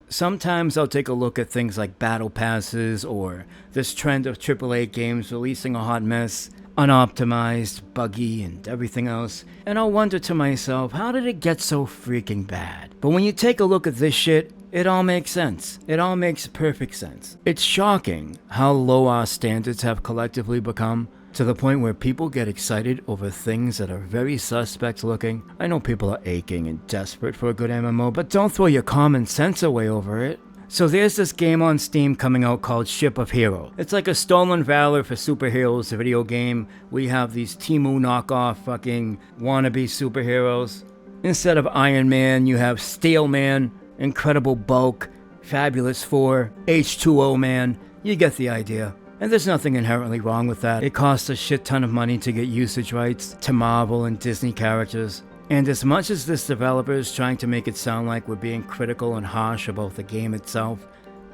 Sometimes I'll take a look at things like battle passes or this trend of AAA games releasing a hot mess, unoptimized, buggy, and everything else, and I'll wonder to myself, how did it get so freaking bad? But when you take a look at this shit, it all makes sense. It all makes perfect sense. It's shocking how low our standards have collectively become, to the point where people get excited over things that are very suspect looking. I know people are aching and desperate for a good MMO, but don't throw your common sense away over it. So there's this game on Steam coming out called Ship of Hero. It's like a Stolen Valor for superheroes video game. We have these Temu knockoff fucking wannabe superheroes. Instead of Iron Man, you have Steel Man, Incredible Bulk, Fabulous Four, H2O Man. You get the idea. And there's nothing inherently wrong with that. It costs a shit ton of money to get usage rights to Marvel and Disney characters. And as much as this developer is trying to make it sound like we're being critical and harsh about the game itself,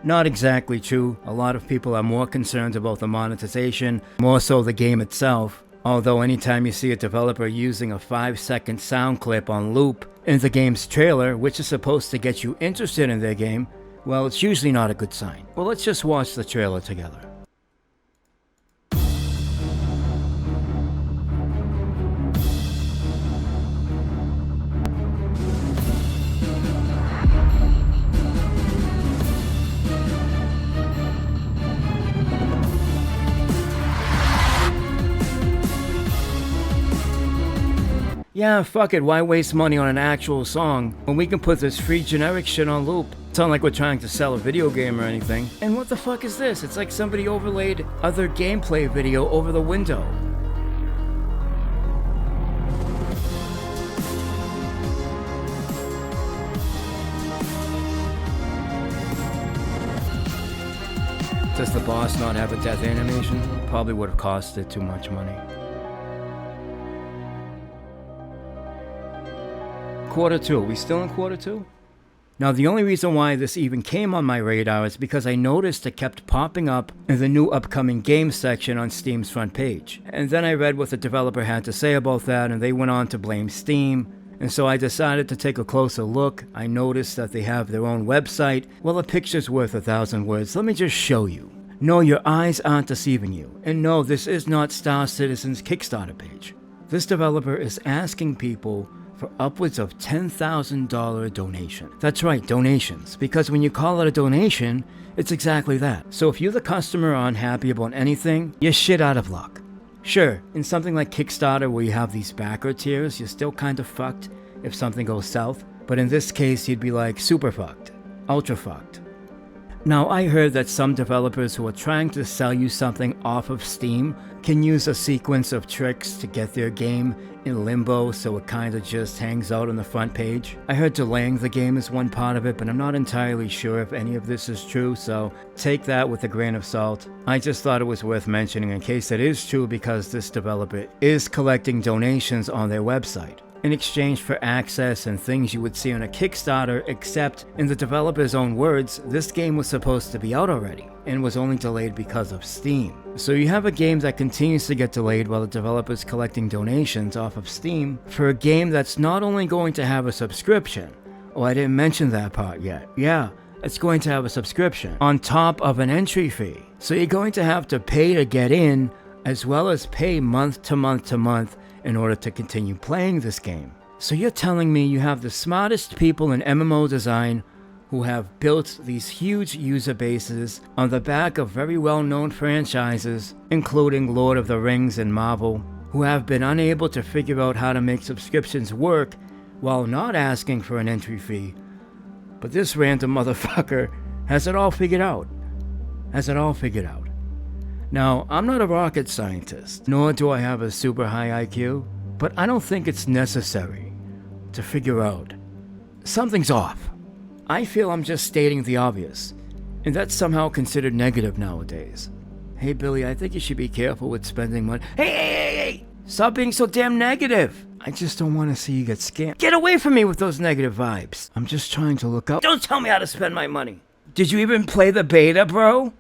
not exactly true. A lot of people are more concerned about the monetization, more so the game itself. Although anytime you see a developer using a 5-second sound clip on loop in the game's trailer, which is supposed to get you interested in their game, well, it's usually not a good sign. Well, let's just watch the trailer together. Yeah, fuck it, why waste money on an actual song when we can put this free generic shit on loop? It's not like we're trying to sell a video game or anything. And what the fuck is this? It's like somebody overlaid other gameplay video over the window. Does the boss not have a death animation? Probably would have costed too much money. Quarter 2. Are we still in quarter 2? Now, the only reason why this even came on my radar is because I noticed it kept popping up in the new upcoming games section on Steam's front page. And then I read what the developer had to say about that, and they went on to blame Steam. And so I decided to take a closer look. I noticed that they have their own website. Well, a picture's worth 1,000 words. Let me just show you. No, your eyes aren't deceiving you. And no, this is not Star Citizen's Kickstarter page. This developer is asking people for upwards of $10,000 donation. That's right, donations. Because when you call it a donation, it's exactly that. So if you're the customer unhappy about anything, you're shit out of luck. Sure, in something like Kickstarter where you have these backer tiers, you're still kind of fucked if something goes south. But in this case, you'd be like super fucked, ultra fucked. Now, I heard that some developers who are trying to sell you something off of Steam can use a sequence of tricks to get their game in limbo so it kind of just hangs out on the front page. I heard delaying the game is one part of it, but I'm not entirely sure if any of this is true, so take that with a grain of salt. I just thought it was worth mentioning in case it is true, because this developer is collecting donations on their website in exchange for access and things you would see on a Kickstarter, except in the developer's own words, this game was supposed to be out already and was only delayed because of Steam. So you have a game that continues to get delayed while the developer's collecting donations off of Steam for a game that's not only going to have a subscription. Oh, I didn't mention that part yet. Yeah, it's going to have a subscription on top of an entry fee. So you're going to have to pay to get in, as well as pay month to month to month in order to continue playing this game. So you're telling me you have the smartest people in MMO design who have built these huge user bases on the back of very well-known franchises, including Lord of the Rings and Marvel, who have been unable to figure out how to make subscriptions work while not asking for an entry fee. But this random motherfucker has it all figured out. Now, I'm not a rocket scientist, nor do I have a super high IQ, but I don't think it's necessary to figure out something's off. I feel I'm just stating the obvious, and that's somehow considered negative nowadays. Hey Billy, I think you should be careful with spending money. Hey! Stop being so damn negative! I just don't want to see you get scammed. Get away from me with those negative vibes. I'm just trying to look up. Don't tell me how to spend my money. Did you even play the beta, bro?